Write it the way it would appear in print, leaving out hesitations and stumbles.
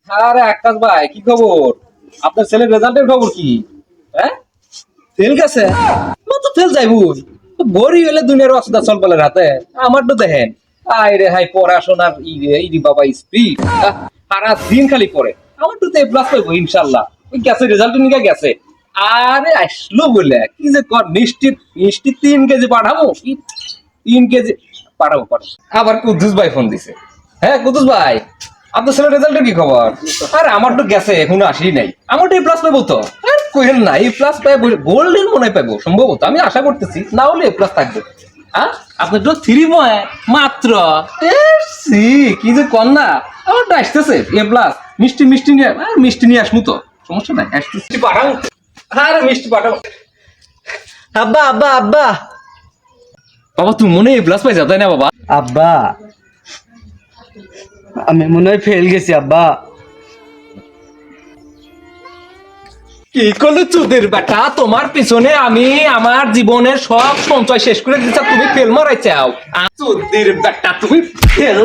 আরে আকাশ ভাই কি খবর? আপনার ছেলের রেজাল্টের খবর কি? হ্যাঁ, ফেল গেছে? তো ফেল যাইবই। গড়ি হলে দুনিয়ার অসুবিধা চলবলের হাতে। আমার তো দেখেন আয় রে হাই পড়াশোনার ইরি বাবা স্পিড সারা দিন খালি পড়ে। আমার তো এ প্লাস পাইবো ইনশাল্লাহ। ওই গেছে রেজাল্ট নিয়ে গেছে। আরে আসলো বলে কি যে কর, মিষ্টি মিষ্টি 3 কেজি পাঠাবো কি? 3 কেজি পাঠাবো পাঠাবো। আবার কুদ্দুস ভাই ফোন দিছে। হ্যাঁ কুদ্দুস ভাই, আপনার ছেলের রেজাল্টের কি খবর? আরে আমার তো গেছে, এখনো আসেই নাই। আমার তো এ প্লাস পাইবো তো। কইেন না, এই প্লাস পাইবো, গোল্ডেন মনে হয় পাইবো সম্ভবত, আমি আশা করতেছি, না হলে এ প্লাস থাকবে। হ্যাঁ, আপনার তো 3 মাত্র। কি যে কর না, আমার তো আসতেছে এ প্লাস। মিষ্টি মিষ্টি নিয়ে মিষ্টি নিয়ে আসবো তো, সমস্যা নাই, আসতেছি পাঠাবো। আরে মিষ্টি পাঠাবো। আব্বা আব্বা আব্বা বাবা তুমি মনে হয় এ প্লাস পাইছা তাই না বাবা? আব্বা আমি মনে হয় ফেল গেছি আব্বা। কি করলে চুদের বেটা, তোমার পিছনে আমি আমার জীবনের সব সঞ্চয় শেষ করে দিচ্ছ, তুমি ফেল মারাই চাও? চুদের বেটা তুমি ফেল